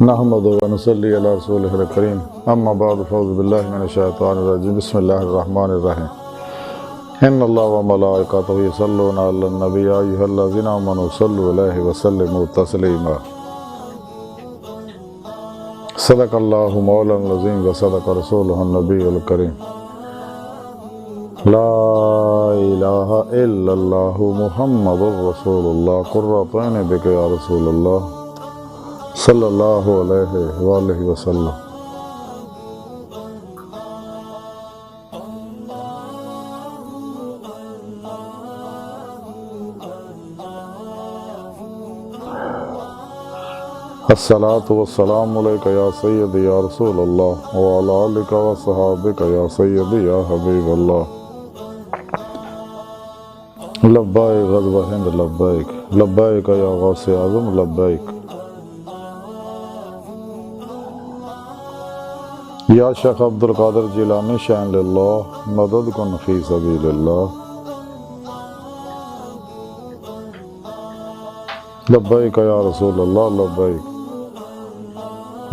نحمده ونصلي على رسوله الكريم اما بعد فاعوذ بالله من الشيطان الرجيم بسم الله الرحمن الرحيم ان الله وملائكته يصلون على النبي يا ايها الذين امنوا صلوا عليه وسلموا تسليما صدق الله مولانا العظيم وصدق رسوله النبي الكريم لا الہ الا اللہ محمد رسول اللہ قرۃ عین بک یا رسول اللہ صلی اللہ علیہ وآلہ وسلم۔ الصلاۃ والسلام علیک یا سیدی یا رسول اللہ وعلی آلک وصحابک یا سیدی یا حبیب اللہ۔ لبیک غزوہ ہند لبیک لبیک یا غوث اعظم لبیک۔ یا شیخ عبد القادر جیلانی شین للہ مدد کن فی سبیل اللہ۔ لبیک یا رسول اللہ لبیک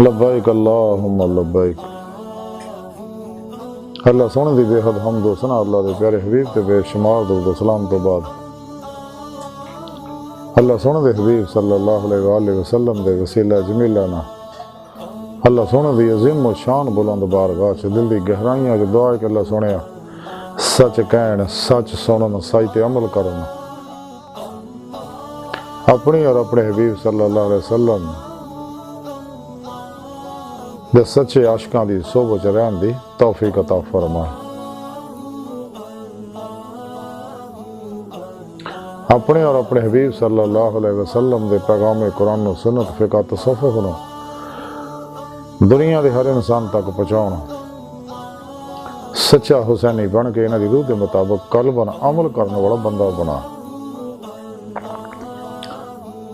لبیک اللہم لبیک۔ اللہ سونے دی بے حد حمد و ثنا اللہ دے پیارے حبیب تے بے شمار درود و سلام تو بعد اللہ سونے دے حبیب صلی اللہ علیہ وآلہ وسلم دے وسیلہ جمیلہ نا اللہ سونے دی عظیم و شان بلند بارگاہ چ دل دی گہرائیاں چ دعا ہے کہ اللہ سونے سچ کہن سچ سنن سچ تے عمل کرن اپنی اور اپنے حبیب صلی اللہ علیہ وسلم دے سچے عاشقاں دی صحبت چ رہن دی توفیق عطا فرمائے۔ اپنے اور اپنے حبیب صلی اللہ علیہ وسلم دے پیغام قرآن و سنت فقہ تصوف نو دنیا دے ہر انسان تک پہنچاؤ، سچا حسینی بن کے انہاں دی روح دے مطابق قلباً عمل کرنے والا بندہ بنا۔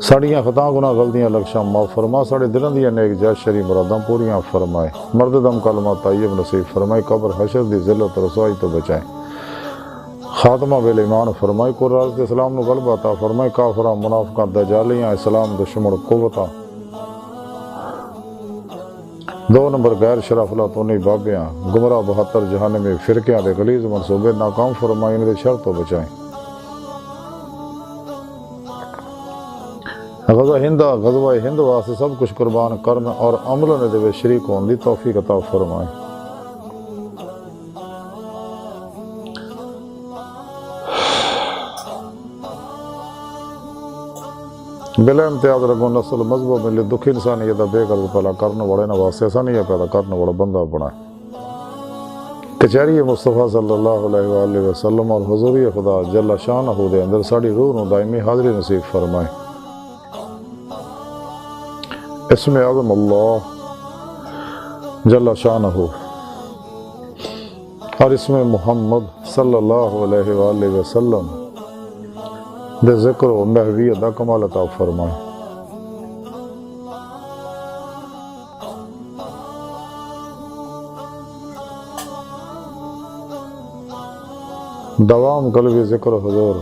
ساڑیاں خطاں گناہ غلطیاں لکشاں معاف فرما، ساڑے دلوں دیاں نیک جائز شرعی مراداں پوریاں فرمائے، مرد دم کلمہ طیب نصیب فرمائے، قبر حشر دی ذلت رسوائی تو بچائے، خاتمہ بالایمان فرمائے، قرآن اسلام نو غلبہ عطا فرمائے، کافراں منافقاں دجالیاں اسلام دشمن قوتاں 2 نمبر غیر شرف لاتونی بابیاں گمراہ 72 جہنمی فرقیاں دے غلیظ منصوبے ناکام فرمائے، انہیں دے شر تو بچائیں۔ غزوہ ہند واسطے سب کچھ قربان کرن اور عملوں نے دے شریک ہون دی توفیق عطا فرمائے۔ بلا امتیاز رگوں نسل مذہب ملی دکھ انسانیت بے غرض پلا کرنے والے نہ واسطے آسانیاں پیدا کرنے والا بندہ بنائے۔ کچہری مصطفیٰ صلی اللہ علیہ وآلہ وسلم اور حضوری خدا جل شانہ دے اندر ساڑی روح نو دائمی حاضری نصیب فرمائے۔ اسم اعظم اللہ جل شانہ اور اسم محمد صلی اللہ علیہ وآلہ وسلم دے ذکر و محویت دا کمال عطا فرمائے۔ دوام قلبی ذکر حضور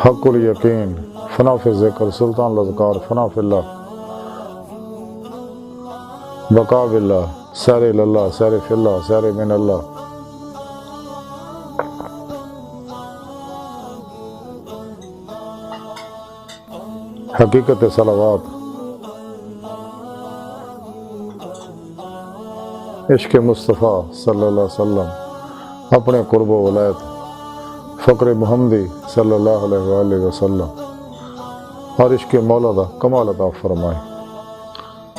حق الیقین فنا فی ذکر سلطان الاذکار فنا فی اللہ بقا باللہ سیر اللہ سیر فی اللہ سیر من اللہ۔ حقیقت صلوات عشق مصطفیٰ صلی اللہ علیہ وسلم اپنے قرب و ولایت فقر محمدی صلی اللہ علیہ وآلہ وسلم اور عشق مولا دا کمال عطا فرمائے۔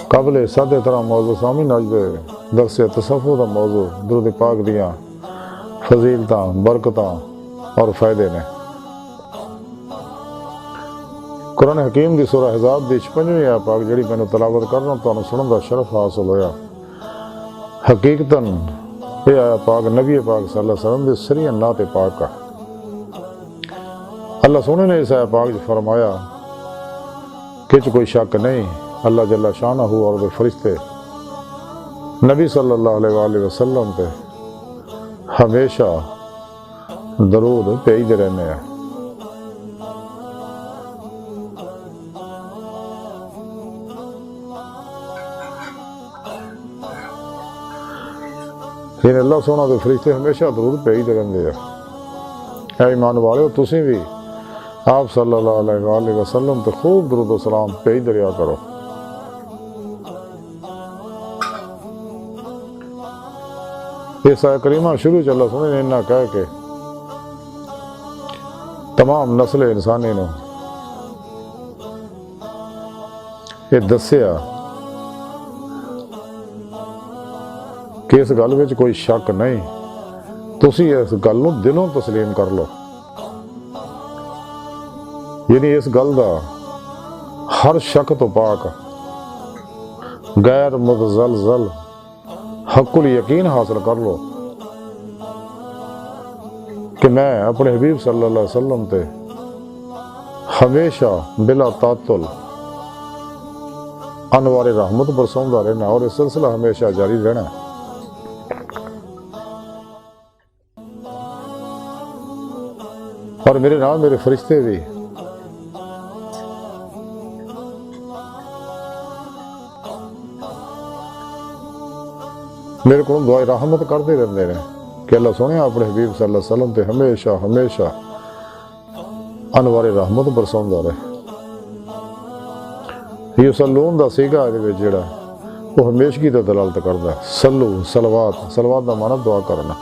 قبل سادہ طرح موضوع سامنے نجبے درس تصوف دا موضوع درود پاک دیاں فضیلتاں برکتاں اور فائدے نے۔ قرآن حکیم دی سورہ احزاب دی 55ویں آیت پاک جڑی میں تلاوت کرنا تو سنن دا شرف حاصل ہویا۔ حقیقتاً یہ آیت پاک نبی پاک صلی اللہ علیہ وسلم دی سری نعت پاک کا اللہ سونے نے اس آیت پاک فرمایا کہ کوئی شک نہیں اللہ جل شانہ اور دے فرشتے نبی صلی اللہ علیہ وآلہ وسلم پہ ہمیشہ درود بھیجتے رہنے ہیں۔ پھر اللہ سونا دے فرشتے ہمیشہ درود بھیجتے رہتے ہیں۔ اے ایمان والے تسی بھی آپ صلی اللہ علیہ وآلہ وسلم تے خوب درود و سلام بھیجتے رہا کرو۔ اس آیت کریمہ شروع چ اللہ سونے نے انہاں کہہ کے تمام نسل انسانی نو یہ دسیا کہ اس گل وچ کوئی شک نہیں، تسی اس گل نو دلوں تسلیم کر لو، یعنی اس گل دا ہر شک تو پاک غیر متزلزل حق الیقین حاصل کر لو کہ میں اپنے حبیب صلی اللہ علیہ وسلم تے ہمیشہ بلا تعطل انوار رحمت برساؤندا رہنا، اور یہ سلسلہ ہمیشہ جاری رہنا۔ اور میرے نام میرے فرشتے بھی میرے کو دعائے رحمت کرتے رہتے ہیں کہ اللہ سونے اپنے حبیب صلی اللہ علیہ وسلم تے ہمیشہ ہمیشہ انوار رحمت برساؤندا رہے۔ یصلون دا سیگا ہے جڑا وہ ہمیشگی دا دلالت کرتا ہے۔ صلو صلوات، صلوات دا معنی دعا کرنا۔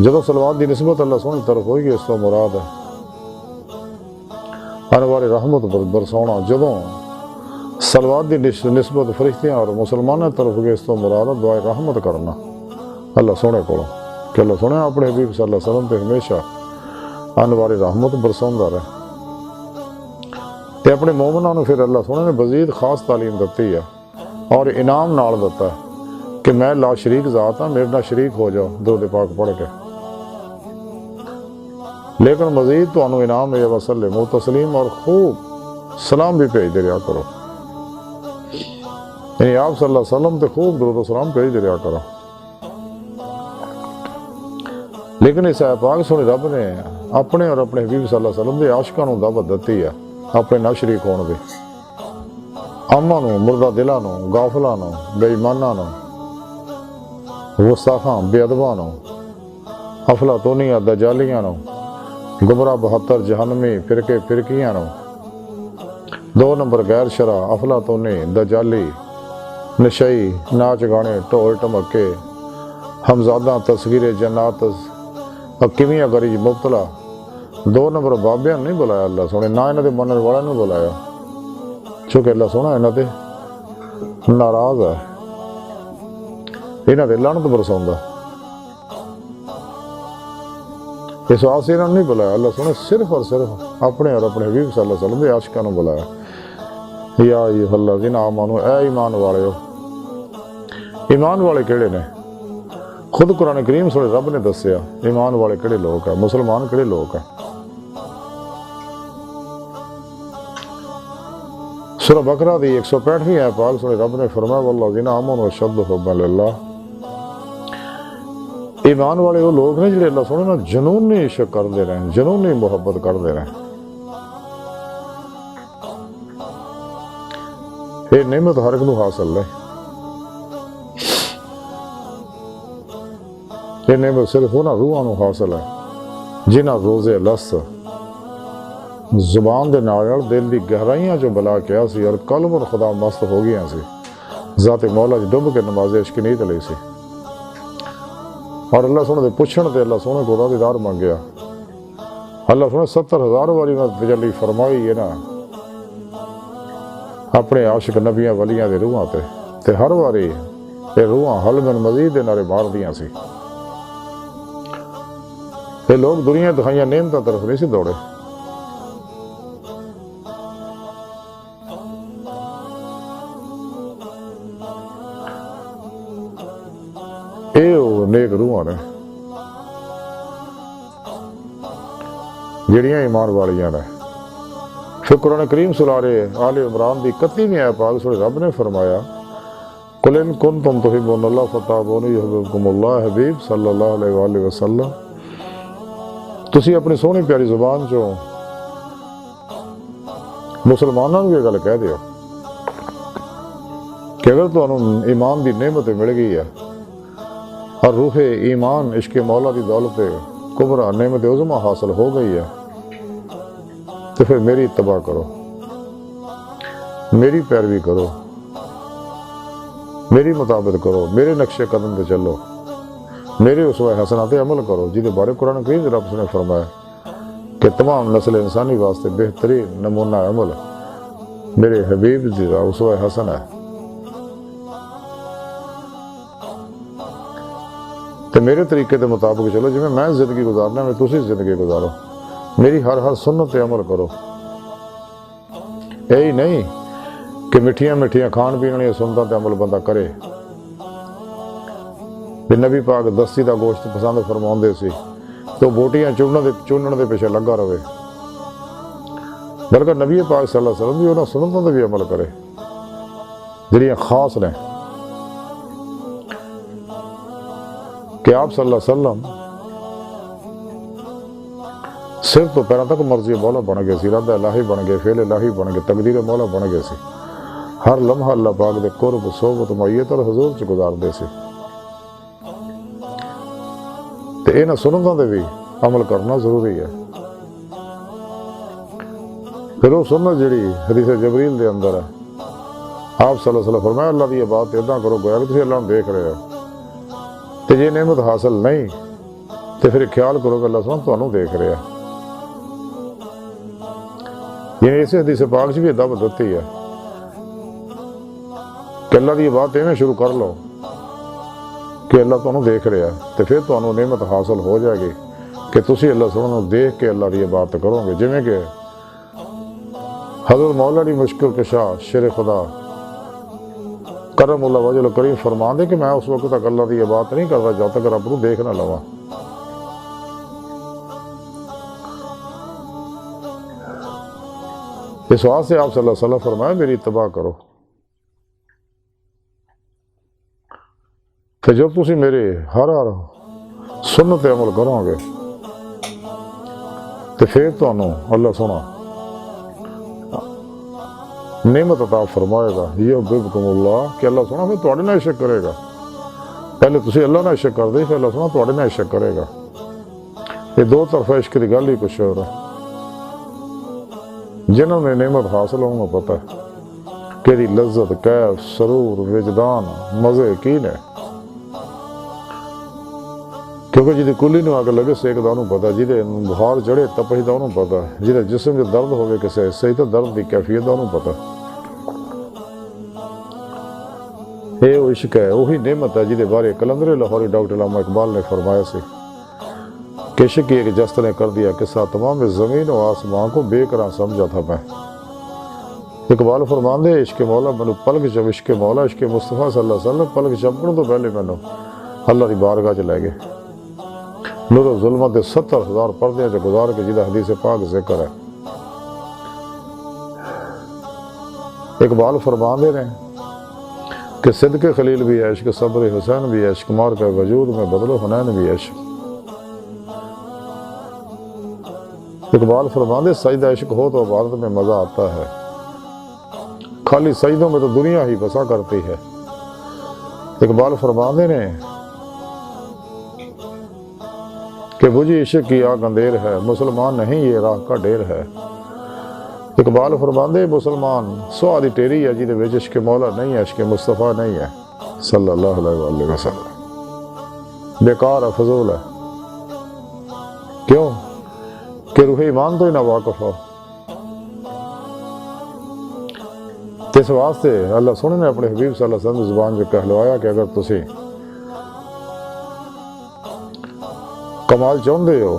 جدو صلوات دی نسبت اللہ سونے طرف ہوئی گی اس تو مراد ہے انوار رحمت برساؤنا۔ جدو صلوات دی نسبت فرشتیاں اور مسلمانوں طرف ہوئی اس تو مراد ہے دعائے رحمت کرنا اللہ سونے کو، کہ اللہ سونے اپنے حبیب صلی اللہ علیہ وسلم تے ہمیشہ انوار رحمت برساؤندا رہے۔ تے اپنے مومنوں نے پھر اللہ سونے نے مزید خاص تعلیم دیتی ہے اور انعام نال دیتا ہے کہ میں لا شریک ذات ہاں، میرے نال شریک ہو جاؤ درود پاک پڑھ کے۔ لیکن مزید تو انو انعام ہے وسلم و تسلیم اور خوب سلام بھی بھیجتے رہا کرو، یعنی آپ صلی اللہ علیہ وسلم تے خوب درود و سلام بھیجتے رہا کرو۔ لیکن اس آیت پاک سونے رب نے اپنے اور اپنے حبیب صلی اللہ علیہ وسلم دے عاشقاں نوں دعوت دیتی ہے اپنے نال شریک ہون دی، عاماں نوں، مردہ دلاں نوں، غافلاں نوں، بے ایماناں نوں، گستاخاں، بے ادباں نوں، افلاطونیاں، دجالیاں نوں، گمراہ 72 جہنمی فرقے فرقیاں نوں، 2 نمبر غیر شرع، افلاطونی، دجالی، نشئی، ناچ گانے، ٹول ٹمکے، ہمزادہ تصویر جنات، حکیمیاں گری مبتلا، 2 نمبر بابیاں نہیں بلایا اللہ سونے، نہ انہاں دے منن والا نے بلایا، چونکہ اللہ سونا انہاں تے ناراض ہے، انہاں تے لعنت برساوندا۔ اس واسطے انہوں نے نہیں بلایا اللہ سونے، صرف اور صرف اپنے اور اپنے حبیب صلی اللہ علیہ وسلم دے عاشقاں نوں بلایا۔ یا ایھا الذین آمنوا، اے ایمان والے ہو۔ ایمان والے کیڑے نے؟ خود قرآن کریم سونے رب نے دسیا ایمان والے کیڑے لوگ ہیں، مسلمان کیڑے لوگ ہیں۔ سورہ بقرہ دی 165ویں آیت پاک سونے رب نے فرمایا والذین آمنوا اشد حبا للہ، ایمان والے وہ لوگ نے جڑے اللہ سونے نا جنونی عشق کرتے رہے، جنونی محبت کرتے رہے۔ یہ نعمت ہر ایک نو حاصل ہے، یہ نعمت صرف انہاں روحاں نو حاصل ہے جنہاں روزے لس زبان دے نال دل دی گہرائیاں جو بلا کیا سی اور قلب اور خدا مست ہو گیا سی، ذات مولا ڈب کے نماز عشق نیت لئی سی، اور اللہ سونے دے پوچھن تے اللہ سونے کو دیدار مانگیا۔ اللہ سونے 70,000 واری نہ تجلی فرمائی ہے نا اپنے عاشق نبیاں ولیاں دے روحاں تے ہر واری یہ روحاں حل من مزید دے نعرے مار دیاں سی۔ یہ لوگ دنیا دکھائیاں نعمتاں طرف نہیں سی دوڑے، نیک روحاں نے جڑیاں ایمان والیاں نے۔ پھر قرآن کریم سورہ آل عمران دی 31ویں آیت پاک سورہ رب نے فرمایا قل ان کنتم تحبون اللہ فتابونی یحببکم اللہ، حبیب صلی اللہ علیہ وآلہ وسلم تسی اپنی سونی پیاری زبان چوں مسلمانوں کو یہ گل کہہ دیو کہ اگر تمہیں ایمان دی نعمت مل گئی ہے اور روح ایمان عشق مولا دی دولت کبرا نعمت عظمہ حاصل ہو گئی ہے تو پھر میری اتباع کرو، میری پیروی کرو، میری مطابق کرو، میرے نقش قدم پہ چلو، میرے اسوہ حسنات عمل کرو، جہدے بارے قرآن کریم رب نے فرمایا کہ تمام نسل انسانی واسطے بہترین نمونہ عمل میرے حبیب دی اسوہ حسن ہے۔ تو میرے طریقے کے مطابق چلو، جی میں زندگی گزارنا میں تسی زندگی گزارو، میری ہر سنت پہ عمل کرو۔ یہی نہیں کہ مٹھیاں مٹھیاں کھان پین والی سنتوں تے عمل بندہ کرے، کہ نبی پاک دستی دا گوشت پسند فرماؤندے سی تو بوٹیاں چونن دے پیچھے لگا رہے، بلکہ نبی پاک صلی اللہ علیہ وسلم بھی انہاں سنتوں تے بھی عمل کرے جڑیاں خاص نے، کہ آپ صلی اللہ علیہ وسلم سر تو پیروں تک مرضی مولا بن گئے سی، ارادہ الہی بن گئے، فعل الہی بن گئے، تقدیر مولا بن گئے سی، ہر لمحہ اللہ پاک دے قرب صحبت معیت اور حضور چ گزار دے سی۔ تو انہاں سنتوں تے بھی عمل کرنا ضروری ہے۔ پھر وہ سنت جڑی حدیث جبریل دے اندر ہے، آپ صلی اللہ علیہ وسلم فرمایا اللہ دی عبادت اتنا کرو گویا کہ تسی اللہ نوں دیکھ رہے ہو، تو یہ نعمت حاصل نہیں تو پھر خیال کرو کہ اللہ سبحانہ تانوں دیکھ رہا ہے۔ یعنی اسے حدیث پاک سے بھی دعوت دیتی ہے کہ اللہ دی بات ایویں شروع کر لو کہ اللہ تانوں دیکھ رہا ہے، تو پھر تانوں نعمت حاصل ہو جائے گی کہ تسی اللہ سبحانہ دیکھ کے اللہ دی بات کرو گے۔ جویں کہ حضرت مولا علی مشکل کشا شیر خدا کرم اللہ وجہ کریم فرما دے کہ میں اس وقت تک اللہ دی بات نہیں کرتا جب تک رب کو دیکھ نہ لواں۔ اس واسطے آپ صلی اللہ علیہ وسلم فرمایا میری اتباع کرو، کہ جب تسی میرے ہر سنت عمل کرو گے تو پھر تانوں اللہ سونا نعمت عطا فرمائے گا، یحببکم اللہ، کہ اللہ سونا پھر تواڈے نال عشق کرے گا۔ پہلے تسی اللہ نال عشق کردے، پھر اللہ سونا تواڈے نال عشق کرے گا۔ یہ دو طرفہ عشق کی گل ہی کچھ اور ہے۔ جنہوں نے نعمت حاصل ہونا پتہ ہے کہ لذت، کیف، سرور، وجدان، مزے کی نے، کیونکہ جی کلی نو اگ لگے سیک دا انہوں پتہ ہے، جی بخار چڑھے تپش دا انہوں پتہ ہے، جی جسم جو درد ہوئے کسی حصے ہی تو درد کی کیفیت دا انہوں پتہ ہے۔ یہ وہ عشق ہے، وہی نعمت ہے جی بارے کلندر لاہوری ڈاکٹر علامہ اقبال نے فرمایا سی کہ عشق ایک جست نے کر دیا قصہ تمام زمین و آسمان کو بے قرار سمجھا تھا میں۔ اقبال فرماندے عشق مولا منو پلک جب عشق مولا عشق مصطفیٰ صلی اللہ علیہ وسلم پلک چمکن تو پہلے مینوں اللہ دی بارگاہ چ لے گئے۔ نور و ظلمت 70,000 پردے چ گزار کے جہاں حدیث پاک ذکر ہے۔ اقبال فرماندے نے کہ صدق خلیل بھی ہے عشق، صبر حسین بھی ہے عشق، مار کر وجود میں بدل و حنین بھی ہے عشق۔ اقبال فرماندے سجدہ عشق ہو تو عبادت میں مزہ آتا ہے، خالی سجدوں میں تو دنیا ہی بسا کرتی ہے۔ اقبال فرماندے نے کہ بجھی عشق کی آگ اندھیر ہے، مسلمان نہیں یہ راہ کا ڈھیر ہے۔ اقبال فرماندے مسلمان سوادی ٹیری ہے جہدے وچ عشق مولا نہیں ہے، عشق مصطفیٰ نہیں ہے صلی اللہ علیہ وآلہ وسلم، بیکار ہے، فضول ہے۔ کیوں کہ روح ایمان تو ہی نہ واقف ہو۔ اس واسطے اللہ سونے نے اپنے حبیب صلی اللہ علیہ وسلم زبان جو کہلوایا کہ اگر تسی کمال چاہتے ہو،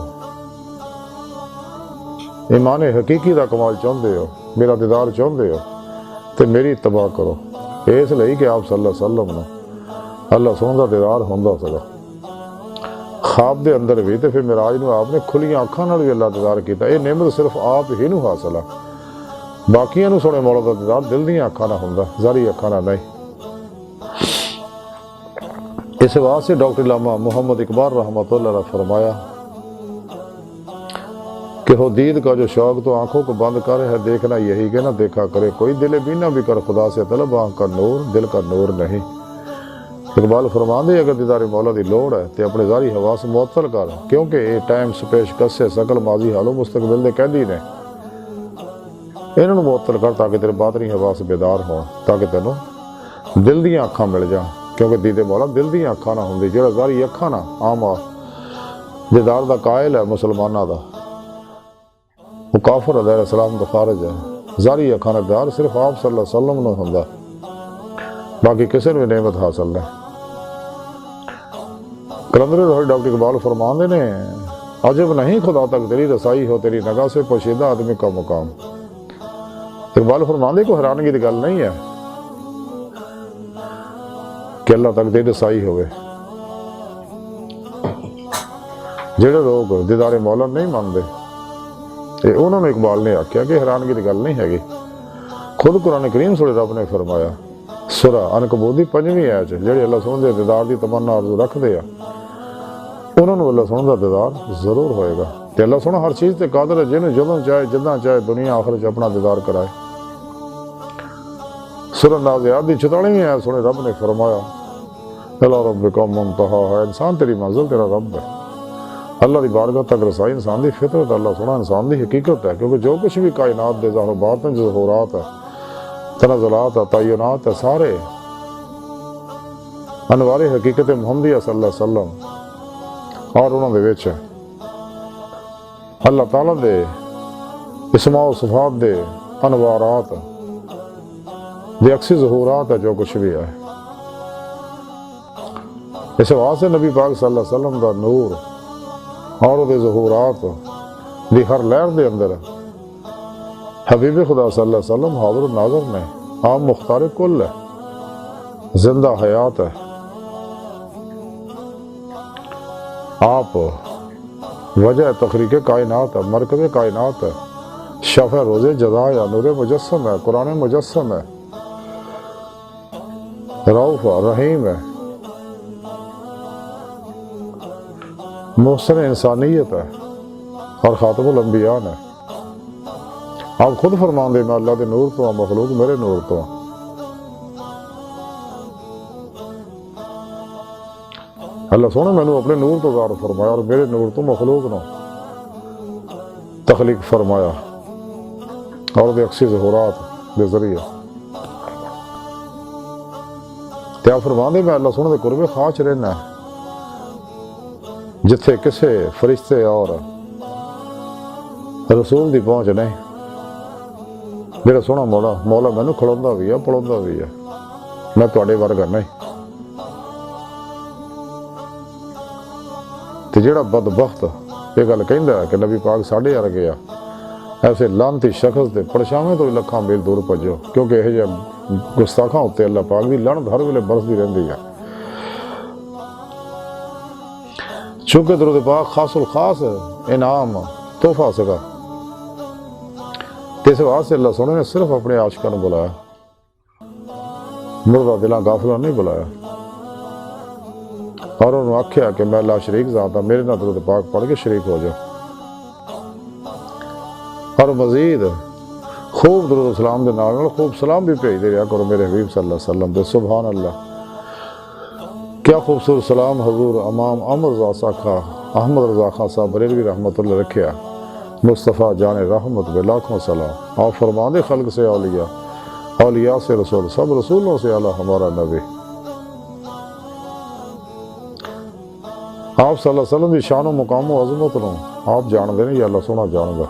ایمان حقیقی دا کمال چاہتے ہو، میرا دیدار چاہتے ہو، تو میری اتباع کرو۔ اس لیے کہ آپ صلی اللہ علیہ وسلم نے اللہ سونے دا دیدار ہوندا سکا خواب دے اندر بھی، تو پھر معراج نو آپ نے کھلیاں اکھاں نال بھی اللہ دیدار کیتا۔ یہ نعمت صرف آپ ہی نو حاصل ہے، باقیاں نو سونے مولا دا دیدار دل دیاں اکھاں نال ہوندا، ظاہری اکھاں نال نہیں۔ اس واسطے ڈاکٹر علامہ محمد اقبال رحمۃ اللہ علیہ فرمایا کہ ہو دید کا جو شوق تو آنکھوں کو بند کر ہے، دیکھنا یہی کہ نہ دیکھا کرے کوئی، دل بینا بھی کر خدا سے طلب، آنکھ کا نور دل کا نور نہیں۔ اقبال فرماندے اگر دیدار مولا دی لوڑ ہے تو اپنے ظاہری حواس معطل کر، کیونکہ یہ ٹائم سپیش کسے سکل ماضی حال و مستقبل دے قیدی نے، انہوں معطل کر تاکہ تیرے باطنی حواس بیدار ہوں، تاکہ تینوں دل دیاں اکھاں مل جاں، کیونکہ دیدے مولا دل دیاں اکھاں نہ ہوندی، جڑا ظاہری اکھاں نہ عام دیدار دا قائل ہے مسلمانہ دا وہ کافر علیہ السلام دا خارج ہے، ظاہری اکھاں دا دیدار صرف آپ صلی اللہ علیہ وسلم نے ہوندا، باقی کسی نے نعمت حاصل نہیں۔ کلندر لاہوری ڈاکٹر اقبال فرماندے نے عجب نہیں خدا تک تیری رسائی ہو، تیری نگاہ سے پوشیدہ آدمی کا مقام۔ اقبال فرماندے کو حیرانگی کی گل نہیں ہے کہ اللہ تک تیری رسائی ہوئے، جڑے لوگ دیدار مولا نہیں مانتے انہوں نے اقبال نے آکھیا کہ حیرانگی کی گل نہیں ہے گی۔ خود قرآن کریم سورہ رب نے فرمایا سورہ عنکبوت دی 5ویں آیت جڑے اللہ سبحانہ دے دیدار دی تمنا آرزو رکھ دے انہوں نے اللہ سبحانہ دا دیدار ضرور ہوئے گا، تے اللہ سبحانہ ہر چیز تے قادر ہے، جنہوں جدوں چاہے جداں چاہے دنیا آخرت اپنا دیدار کرائے۔ سورہ نازعات دی 44ویں آیت سورہ رب نے فرمایا الی ربک منتہا ہے، انسان تیری منزل تیرا رب ہے۔ اللہ دی بارگاہ تک رسائی انسان دی فطرت، اللہ سبحانہ انسان دی حقیقت ہے، کیونکہ جو کچھ بھی کائنات دے ظاہر و باطن ظہورات ہے، تنزلات ہے، تعینات ہے، سارے انوار حقیقت محمدیہ صلی اللہ علیہ وسلم اور انہوں دے وچ اللہ تعالیٰ دے اسماء و صفات دے انوارات دے عکسی ظہورات ہے، جو کچھ بھی ہے۔ اس واسطے نبی پاک صلی اللہ علیہ وسلم دا نور اور دے ظہورات دی ہر لہر دے اندر حبیب خدا صلی اللہ علیہ وسلم حاضر و ناظر نے، آپ مختار کل ہے، زندہ حیات ہے، آپ وجہ تخلیق کائنات ہے، مرکز کائنات ہے، شفع روز جزا یا نور مجسم ہے، قرآن مجسم ہے، رؤوف رحیم ہے، محسن انسانیت ہے اور خاتم الانبیاء ہے۔ آپ خود فرمان دے میں اللہ دے نور تو ہوں، مخلوق میرے نور تو ہوں۔ اللہ سونے میں نے اپنے نور تو ظاہر فرمایا اور میرے نور تو مخلوق نو تخلیق فرمایا اور دے عکسی ظہورات دے ذریعے تے آپ فرمان دے میں اللہ سونے دے قربے خاص رہنا ہے، جتھے کسے فرشتے اور رسول دی پہنچ نہیں۔ میرا سونا مولا مینوں کھڑوندا بھی ہے، پڑھوندا بھی ہے، میں تواڈے ورگا نہیں۔ تے جڑا بدبخت یہ گل کہندا ہے کہ نبی پاک ساڈے ورگے آ، ایسے لعنتی شخص دے پرچاویں تو لکھاں میل دور بھجو، کیونکہ یہ جہاں گستاخاں اتنے اللہ پاک دی لعنت ہر ویلے برسدی رہندی ہے۔ چونکہ درود پاک خاص الخاص انعام تحفہ سکا، اس واسطے اللہ سونے نے صرف اپنے عاشقاں نوں بلایا، مردہ دلاں غافلاں نہیں بلایا، اور انہوں نے آکھیا کہ میں اللہ شریک ذات ہاں، میرے نال درود پاک پڑھ کے شریک ہو جاؤ، اور مزید خوب درود و سلام دے نال خوب سلام بھی بھیج دے رہا کرو میرے حبیب صلی اللہ علیہ وسلم دے۔ سبحان اللہ، کیا خوبصورت سلام حضور امام احمد رضا خان صاحب بریلوی رحمۃ اللہ رکھیا، مصطفیٰ جان رحمت بے لاکھوں سلام۔ آپ فرمان دے خلق سے اولیاء، اولیاء سے رسول، سب رسولوں سے اعلیٰ ہمارا نبی۔ آپ صلی اللہ علیہ وسلم کی شان و مقام و عظمت نو آپ جان دے یا اللہ سونا جان گا۔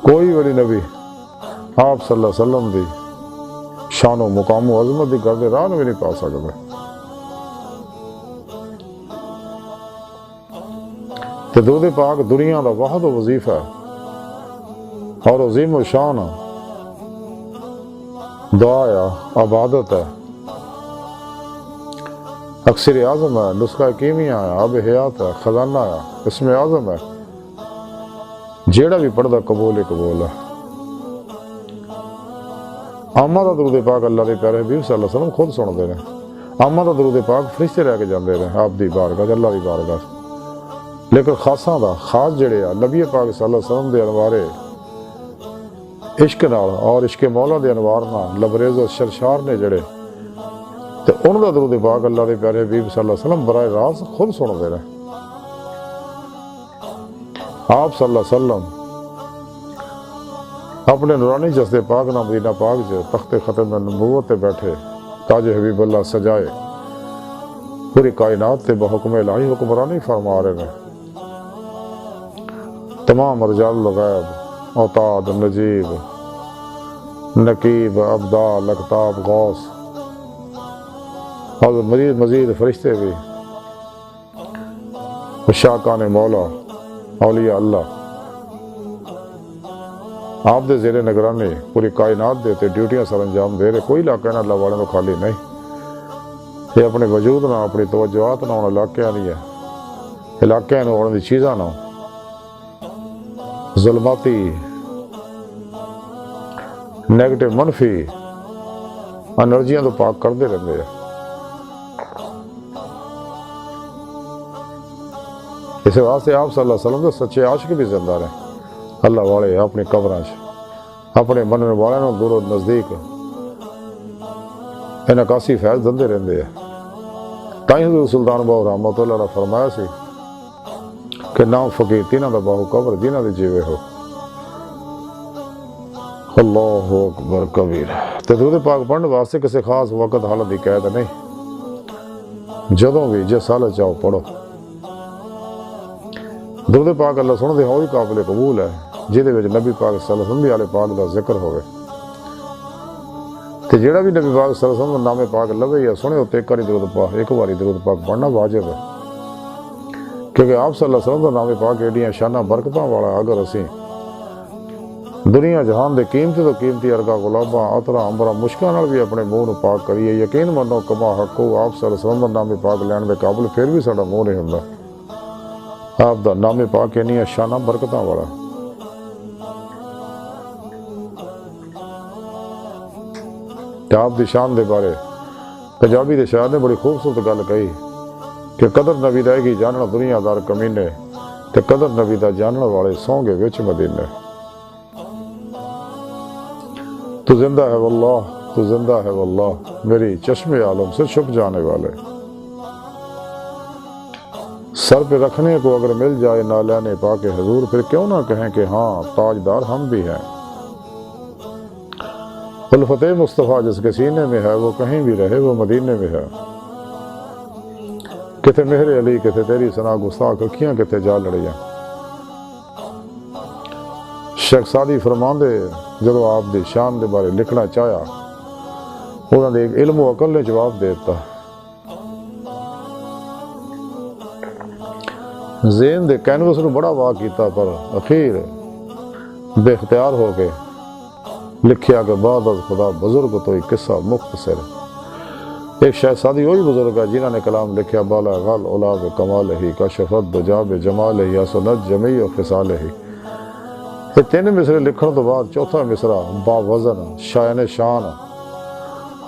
کوئی ولی نبی آپ صلی اللہ علیہ وسلم دی شان و مقام و عظمت دی گل راہ بھی نہیں پا سکتا۔ تے درود پاک دنیا دا واحد وظیفہ ہے اور عظیم و شان دعا ہے، عبادت ہے، اکثر اعظم ہے، نسخہ کیمیا ہے، آب حیات ہے، خزانہ ہے، اسم اعظم ہے، جیڑا بھی پڑھدا قبول ہی قبول ہے۔ آمہ دا درود پاک اللہ دے پیارے حبیب صلی اللہ علیہ وسلم خود سن دے ہیں، آمہ دا درود پاک فرشتے لے کے جاندے رہے آپ دی بارگاہ، اللہ دی بارگاہ، لیکن خاصاں دا خاص جڑے آ نبی پاک صلی اللہ علیہ وسلم دے انوارے عشق نال اور عشق مولا دے انوار نال لبریز و شرشار نے جڑے تے انہاں دا درود پاک اللہ دے پیارے حبیب صلی اللہ علیہ وسلم براہ راست خود سن دے رہے۔ آپ صلی اللہ علیہ وسلم اپنے نورانی جسد پاک نہ مدینہ پاک جو تخت ختم نبوت تے بیٹھے تاج حبیب اللہ سجائے پوری کائنات تے بحکم الہی حکمرانی فرما رہے ہیں۔ تمام رجال الغیب اوتاد نجیب نقیب ابدال اقطاب غوث اور مزید فرشتے بھی شاکان مولا اولیاء اللہ آپ دے زیر نگرانی پوری کائنات دے تے ڈیوٹیاں سر انجام دے رہے۔ کوئی علاقہ نہ اللہ والے کو خالی نہیں، یہ اپنے وجود نہ اپنی توجہات نہ ان علاقے نہیں ہے، علاقے نہ ان دی چیزاں نہ ظلماتی نیگیٹو منفی انرجیاں تو پاک کردے رہتے ہیں۔ اس واسطے آپ صلی اللہ علیہ وسلم کے سچے عاشق بھی زندہ رہے۔ اللہ والے اپنی قبراں اپنے مننے والوں دور و نزدیک انعکاسی فیض دندے رہتے ہیں۔ تائیں حضور سلطان باہو رحمۃ اللہ نے فرمایا سی کہ نام فقیر تینہ دا باہو قبر جنہ دے جیوے ہو۔ اللہ اکبر کبیر۔ تے درود پاک پڑھنے واسطے کسی خاص وقت حالت دی قید نہیں، جدوں بھی جس حالت چاہو پڑھو۔ درود پاک اللہ سن دے ہوئی قابل قبول ہے جہدے وچ نبی پاک صلی اللہ علیہ وسلم والے پاک دا ذکر ہوئے تے جیڑا بھی نبی پاک صلی اللہ علیہ وسلم نام پاک لوے یا سنے ہوتے ایک باری درود پاک پڑھنا واجب ہے، کیونکہ آپ صلی اللہ علیہ وسلم دا نام پاک ایڈیاں شانہ برکتاں والا اگر اسی دنیا جہان دے قیمتی تو قیمتی ارگا گلاباں عطراں امبراں مشکاں نال بھی اپنے منہ نو پاک کریے، یقین منو کما حقو آپ صلی اللہ علیہ وسلم دا نام پاک لین دے قابل پھر بھی ساڈا منہ نہیں ہوندا۔ آپ دا نام پاک انیاں شانہ برکتاں والا۔ تے آپ دی شان دے بارے پنجابی دے شاعر نے بڑی خوبصورت گل کہی کہ قدر نبی دے گی جاننا دنیا دار کمینے تے قدر نبی دا جاننا والے سوں گے وچ مدینے۔ تو زندہ ہے واللہ تو زندہ ہے واللہ میری چشم عالم سے چھپ جانے والے۔ سر پہ رکھنے کو اگر مل جائے نالین پاک حضور پھر کیوں نہ کہیں کہ ہاں تاجدار ہم بھی ہیں۔ الفت مصطفیٰ جس کے سینے میں ہے وہ کہیں بھی رہے وہ مدینے میں ہے۔ کتے مہر علی کتے تیری ثنا گستاخ اکھیاں کتے جا لڑیاں۔ شیخ سعدی فرماندے جدو آپ دی شان دے بارے لکھنا چاہیا انہوں نے ایک علم و عقل نے جواب دیتا، ذہن دے کینوس نو بڑا واہ کیتا پر اخیر بے اختیار ہو کے لکھیا کہ بعد از خدا بزرگ تو ایک قصہ مختصر۔ ایک شیخ سعدی وہی بزرگ ہے جنہوں نے کلام لکھیا بالا غل اولاد کمال ہی کشفت دجاب جمال ہی حسنت جمی و خصال ہی۔ یہ تین مصرے لکھن تو بعد چوتھا مصرا با وزن شائن شان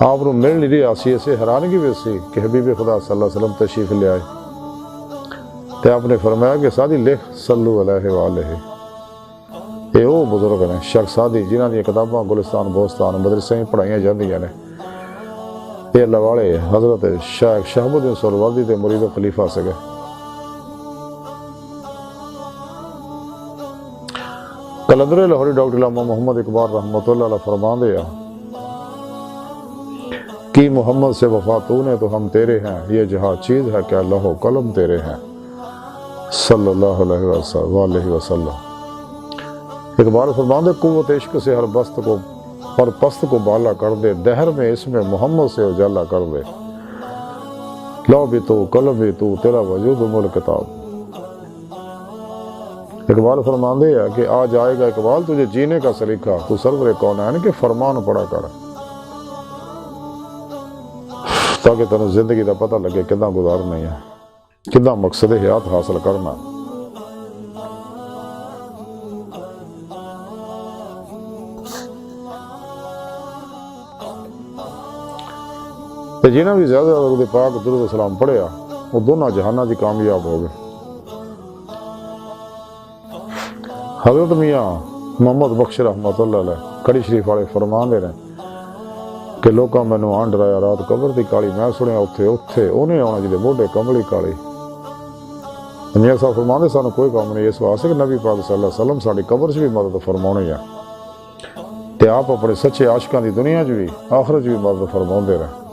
آپ نو مل نہیں رہی آسی اسے حیرانگی بھی سی کہ حبیب خدا صلی اللہ علیہ وسلم تشریف لے آئے تے آپ نے فرمایا کہ سعدی لکھ صلو علیہ وآلہ۔ یہ وہ بزرگ نے شیخ سعدی جنہاں دی کتاباں گلستان بوستان مدرسیں پڑھائیاں جاندیاں نے۔ یہ اللہ والے حضرت شیخ شہاب الدین سہروردی دے مرید و خلیفہ سکے۔ قلندر لاہوری ڈاکٹر علامہ محمد اقبال رحمۃ اللہ علیہ فرما دیا کہ محمد سے وفا تو نے تو ہم تیرے ہیں، یہ جہاں چیز ہے کہ اللہ و قلم تیرے ہیں صلی اللہ علیہ وسلم۔ اقبال فرما دے قوت عشق سے ہر بست کو اور پست کو بالا کر دے، دہر میں اس میں محمد سے اجالا کر دے، لو بھی تو قلم بھی تو تیرا وجود مل کتاب۔ اقبال فرماندے ہے کہ آ جائے گا اقبال تجھے جینے کا سلیقہ، تو سرور کونین کے فرمان پڑا کر تاکہ تنہیں زندگی دا پتہ لگے کداں گزارنا ہے، کداں مقصد حیات حاصل کرنا۔ جنہاں بھی زیادہ درود پاک درود سلام پڑھیا وہ دونوں جہانہ دی کامیاب ہو گئے۔ حضرت میاں محمد بخش رحمت اللہ علیہ کڑی شریف والے فرماندے نے کہ لوکاں مینوں آن ڈرایا رات قبر دی کالی، میں سنیا اتھے انہیں آنا جلے موڈے کملی کالی۔ میاں صاحب فرماندے سانوں کوئی کام نہیں اس واسطے کہ نبی پاک صلی اللہ علیہ وسلم ساڈی قبر چ بھی مدد فرماونی ہے تے آپ اپنے سچے عاشقاں دی دنیا چ بھی آخرت چ بھی مدد فرماندے رہے۔